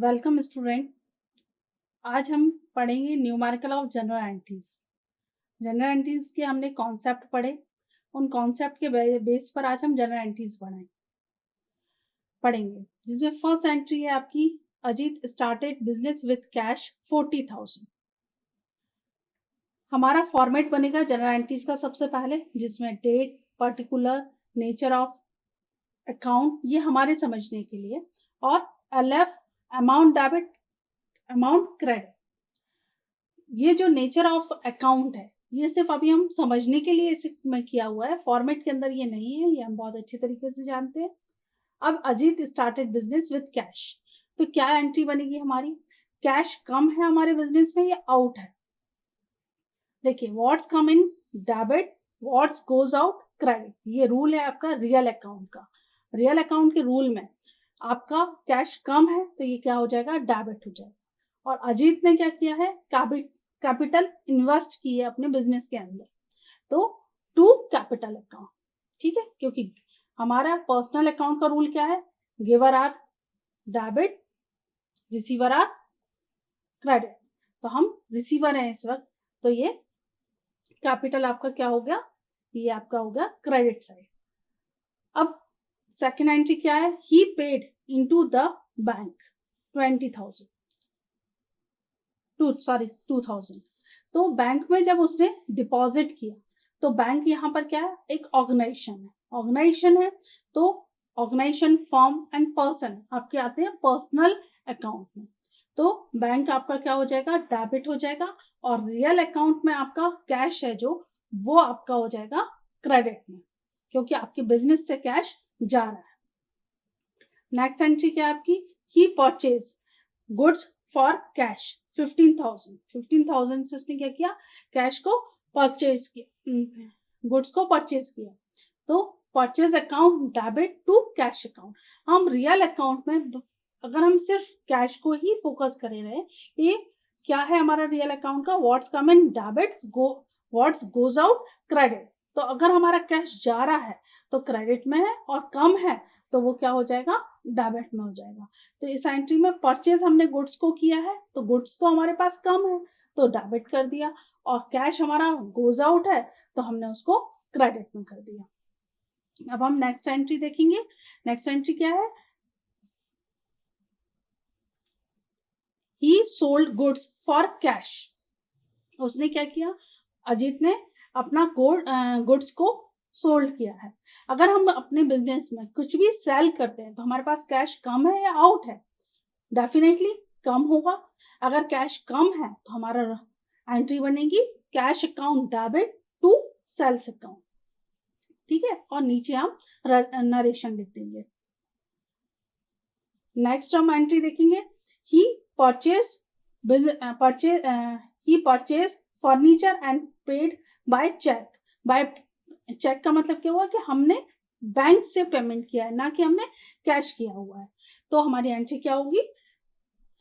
Welcome student. आज हम पढ़ेंगे numerical of general entries. General entries के हमने कॉन्सेप्ट पढ़े, उन कॉन्सेप्ट के बेस पर आज हम जनरल एंट्रीज पढ़ेंगे, जिसमें फर्स्ट एंट्री है आपकी, Ajit started business with cash 40,000। हमारा फॉर्मेट बनेगा जनरल एंट्रीज का सबसे पहले, जिसमें date, particular, nature of account, ये हमारे समझने के लिए, और LF amount debit, amount credit. ये जो नेचर ऑफ अकाउंट है ये सिर्फ अभी हम समझने के लिए इसमें किया हुआ है, फॉर्मेट के अंदर ये नहीं है, ये हम बहुत अच्छे तरीके से जानते हैं। अब Ajit started business with cash, तो क्या एंट्री बनेगी हमारी? कैश कम है हमारे बिजनेस में या आउट है? देखिए, what's come in debit, what's goes out credit. ये रूल है आपका रियल अकाउंट का। रियल अकाउंट के रूल में आपका कैश कम है तो ये क्या हो जाएगा? डेबिट हो जाएगा। और अजीत ने क्या किया है? कैपिटल इन्वेस्ट की है अपने बिजनेस के अंदर, तो टू कैपिटल अकाउंट। ठीक है, क्योंकि हमारा पर्सनल अकाउंट का रूल क्या है? Giver are debit, receiver are credit. तो हम रिसीवर हैं इस वक्त, तो ये कैपिटल आपका क्या हो गया? ये आपका हो गया क्रेडिट साइड। अब सेकेंड एंट्री क्या है? ही पेड इनटू द बैंक 20,000, 2,000। तो बैंक में जब उसने डिपॉजिट किया, तो बैंक यहाँ पर क्या है? एक ऑर्गेनाइजेशन है, तो ऑर्गेनाइजेशन, फर्म एंड पर्सन आपके आते हैं पर्सनल अकाउंट में, तो बैंक आपका क्या हो जाएगा? डेबिट हो जाएगा। और रियल अकाउंट में आपका कैश है जो, वो आपका हो जाएगा क्रेडिट में, क्योंकि आपके बिजनेस से कैश जा रहा है। नेक्स्ट एंट्री क्या है आपकी? ही परचेज गुड्स फॉर कैश 15,000 से उसने क्या किया? कैश को परचेज किया, गुड्स को परचेज किया। तो purchase account debit to cash account. हम रियल अकाउंट में अगर हम सिर्फ कैश को ही फोकस करे रहे, ये क्या है हमारा रियल अकाउंट का? What's come in debit, what's goes out credit. तो अगर हमारा कैश जा रहा है तो क्रेडिट में है, और कम है तो वो क्या हो जाएगा? डेबिट में हो जाएगा। तो इस एंट्री में परचेज हमने गुड्स को किया है, तो गुड्स तो हमारे पास कम है तो डेबिट कर दिया, और कैश हमारा गोज आउट है तो हमने उसको क्रेडिट में कर दिया। अब हम नेक्स्ट एंट्री देखेंगे। नेक्स्ट एंट्री क्या है? ही सोल्ड गुड्स फॉर कैश। उसने क्या किया? अजीत ने अपना गुड्स को सोल्ड किया है। अगर हम अपने बिजनेस में कुछ भी सेल करते हैं तो हमारे पास कैश कम है या आउट है? डेफिनेटली कम होगा। अगर कैश कम है तो हमारा एंट्री बनेगी cash account debit to sales account. ठीक है, और नीचे हम नरेशन लिख देंगे। नेक्स्ट हम एंट्री देखेंगे। He purchase furniture and paid by cheque. By cheque का मतलब क्या हुआ? कि हमने बैंक से पेमेंट किया है, ना कि हमने कैश किया हुआ है। तो हमारी एंट्री क्या होगी?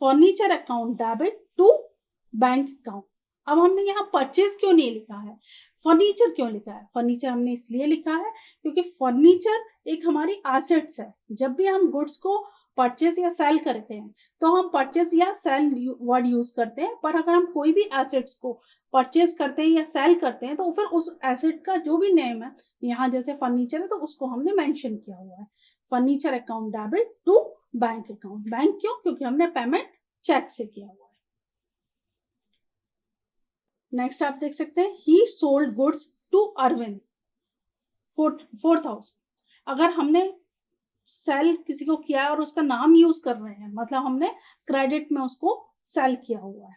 Furniture account debit to bank account. अब हमने यहाँ परचेज क्यों नहीं लिखा है, फर्नीचर क्यों लिखा है? फर्नीचर हमने इसलिए लिखा है क्योंकि फर्नीचर एक हमारी एसेट्स है। जब भी हम गुड्स को परचेज या सेल करते हैं तो हम परचेज या सेल वर्ड यूज करते हैं, पर अगर हम कोई भी एसेट्स को परचेज करते हैं या सेल करते हैं तो फिर उस एसेट का जो भी नेम है, यहाँ जैसे फर्नीचर है तो उसको हमने मेंशन किया हुआ है। Furniture account debit to bank account. Bank क्यों? क्योंकि हमने पेमेंट चेक से किया हुआ है। नेक्स्ट आप देख सकते हैं, he sold goods to Arvind 4,000। अगर हमने सेल किसी को किया और उसका नाम यूज कर रहे हैं, मतलब हमने क्रेडिट में उसको सेल किया हुआ है।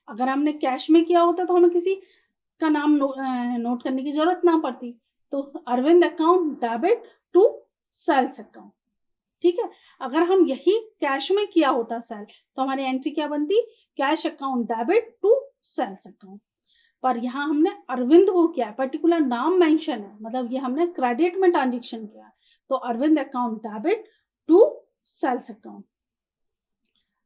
अगर हमने कैश में किया होता तो हमें किसी का नाम नोट करने की जरूरत ना पड़ती। तो Arvind account debit to sales account. ठीक है, अगर हम यही कैश में किया होता सेल, तो हमारी एंट्री क्या बनती? Cash account debit to sales account. पर यहाँ हमने अरविंद को किया है, पर्टिकुलर नाम मेंशन है, मतलब ये हमने क्रेडिट में ट्रांजेक्शन किया है, तो Arvind account debit to sales account.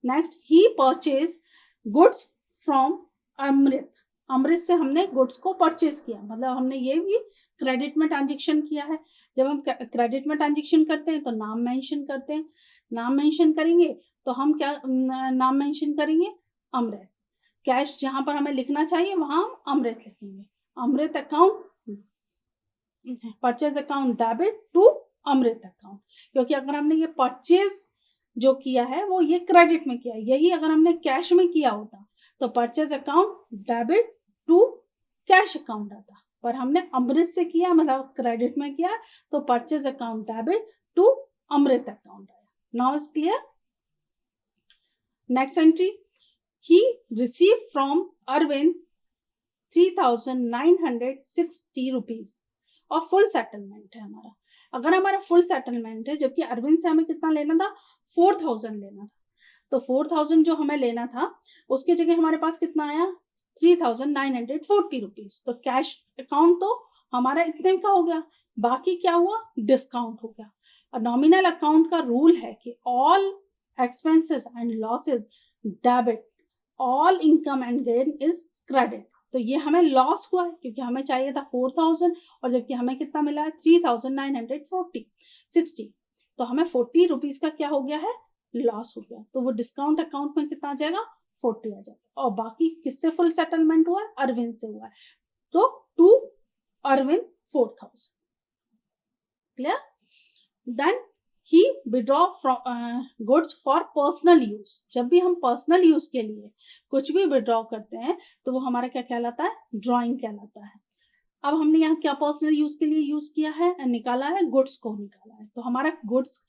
Next, he purchase goods from Amrit. Amrit से हमने गुड्स को परचेज किया, मतलब हमने ये भी क्रेडिट में ट्रांजेक्शन किया है। जब हम क्रेडिट में ट्रांजेक्शन करते हैं तो नाम मेंशन करते हैं, नाम मेंशन करेंगे तो हम क्या नाम मेंशन करेंगे, अमृत। कैश जहां पर हमें लिखना चाहिए वहां हम अमृत लिखेंगे, Amrit account, purchase account debit to Amrit account, क्योंकि अगर हमने ये परचेज जो किया है वो ये क्रेडिट में किया है, यही अगर हमने कैश में किया होता तो purchase account debit to cash account आता, पर हमने अमृत से किया मतलब क्रेडिट में किया, तो purchase account debit to Amrit account आया। Now is clear. Next entry, he receive from Arvind 3,960 rupees और फुल सेटलमेंट है हमारा। अगर हमारा फुल सेटलमेंट है जबकि अरविंद से हमें कितना लेना था, 4,000 लेना था, तो 4,000 जो हमें लेना था उसकी जगह हमारे पास कितना आया, 3,940 रुपीज। तो कैश अकाउंट तो हमारा इतने का हो गया, बाकी क्या हुआ, डिस्काउंट हो गया। और नॉमिनल अकाउंट का रूल है कि all expenses and losses debit, all income and gain is credit. तो ये हमें लॉस हुआ है क्योंकि हमें चाहिए था 4,000 और जबकि हमें कितना मिला है 3,960, तो हमें 40 रुपीज का क्या हो गया है, लॉस हो गया। तो वो डिस्काउंट अकाउंट में कितना आ जाएगा, 40 आ जाएगा। और बाकी किससे फुल सेटलमेंट हुआ है, अरविंद से हुआ है, तो to Arvind 4,000। Clear. Then he withdraw from goods for personal use. जब भी हम पर्सनल यूज के लिए कुछ भी विड्रॉ करते हैं तो वो हमारा क्या कहलाता है, ड्रॉइंग कहलाता है। अब हमने यहाँ क्या पर्सनल यूज के लिए यूज किया है, निकाला है, गुड्स को निकाला है, तो हमारा गुड्स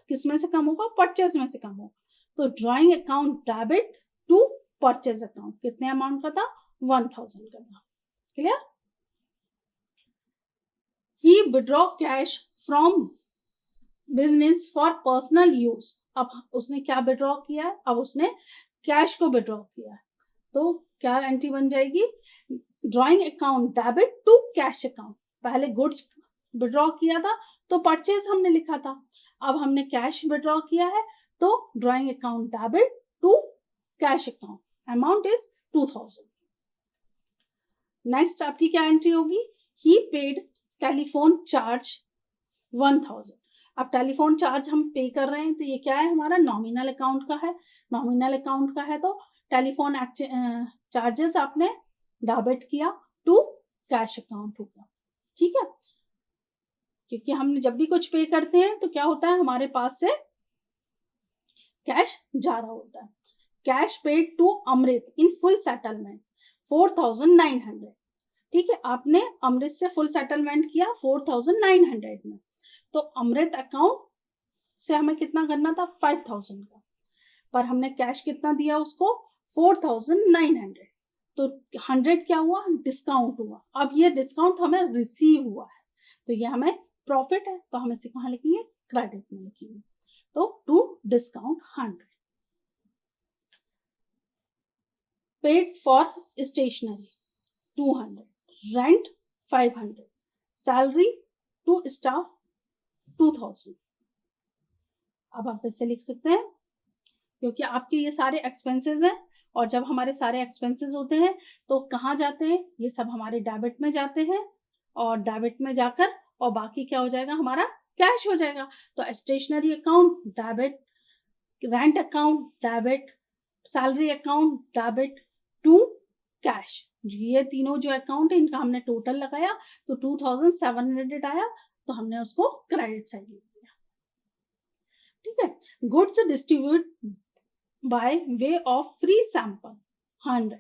किस में से कम होगा, परचेज में से कम होगा। तो drawing account debit to purchase account कितने अमाउंट का था, 1,000 का था। Clear. He withdraw cash from business for personal use. अब उसने क्या विड्रॉ किया है, अब उसने कैश को विड्रॉ किया है, तो क्या एंट्री बन जाएगी, drawing account debit to cash account. पहले गुड्स विड्रॉ किया था तो परचेज हमने लिखा था, अब हमने कैश विड्रॉ किया है तो drawing account debit to cash account, amount is 2,000। Next आपकी क्या एंट्री होगी, ही पेड टेलीफोन चार्ज 1,000। अब टेलीफोन चार्ज हम पे कर रहे हैं तो ये क्या है, हमारा नॉमिनल अकाउंट का है, नॉमिनल अकाउंट का है तो टेलीफोन चार्जेस आपने डेबिट किया टू कैश अकाउंट होगा। ठीक है, क्योंकि हमने जब भी कुछ पे करते हैं तो क्या होता है, हमारे पास से कैश जा रहा होता है। Cash paid to Amrit in full settlement 4,900। ठीक है, आपने अमृत से फुल सेटलमेंट किया 4,900 में, तो अमृत अकाउंट से हमें कितना करना था, 5,000 का, पर हमने कैश कितना दिया उसको, 4,900, तो 100 क्या हुआ, डिस्काउंट हुआ। अब ये डिस्काउंट हमें रिसीव हुआ है तो ये हमें प्रॉफिट है, तो हम इसे कहाँ लिखेंगे, क्रेडिट में लिखेंगे। तो to discount 100। Paid for stationery 200, rent 500, salary to staff 2,000। अब आप इसे लिख सकते हैं क्योंकि आपके ये सारे एक्सपेंसेस हैं, और जब हमारे सारे एक्सपेंसेस होते हैं तो कहाँ जाते हैं, ये सब हमारे डेबिट में जाते हैं, और डेबिट में जाकर और बाकी क्या हो जाएगा, हमारा कैश हो जाएगा। तो stationery account debit, rent account debit, salary account debit to cash. ये तीनों जो अकाउंट है इनका हमने टोटल लगाया तो 2,700 आया, तो हमने उसको क्रेडिट साइड ले लिया। ठीक है, goods distribute by way of free sample 100।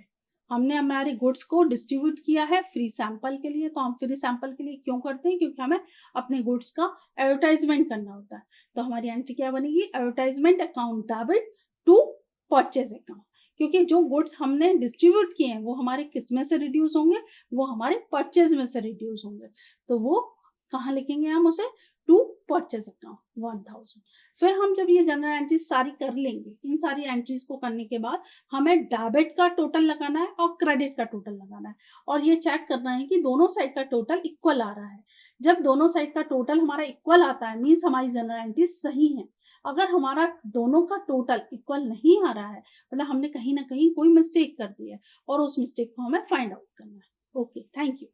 हमने हमारे गुड्स को डिस्ट्रीब्यूट किया है फ्री सैंपल के लिए। तो हम फ्री सैंपल के लिए क्यों करते हैं, क्योंकि हमें अपने गुड्स का एडवर्टाइजमेंट करना होता है। तो हमारी एंट्री क्या बनेगी, advertisement account debit to purchase account, क्योंकि जो गुड्स हमने डिस्ट्रीब्यूट किए हैं वो हमारे किस में से रिड्यूस होंगे, वो हमारे परचेज में से रिड्यूस होंगे। तो वो कहाँ लिखेंगे हम उसे, टू परचेज अकाउंट 1,000। फिर हम जब ये जनरल एंट्रीज सारी कर लेंगे, इन सारी एंट्रीज को करने के बाद हमें डेबिट का टोटल लगाना है और क्रेडिट का टोटल लगाना है, और ये चेक करना है कि दोनों साइड का टोटल इक्वल आ रहा है। जब दोनों साइड का टोटल हमारा इक्वल आता है मीन्स हमारी जनरल एंट्रीज सही है। अगर हमारा दोनों का टोटल इक्वल नहीं आ रहा है मतलब हमने कहीं ना कहीं कोई मिस्टेक कर दी है, और उस मिस्टेक को हमें फाइंड आउट करना है। Okay, thank you.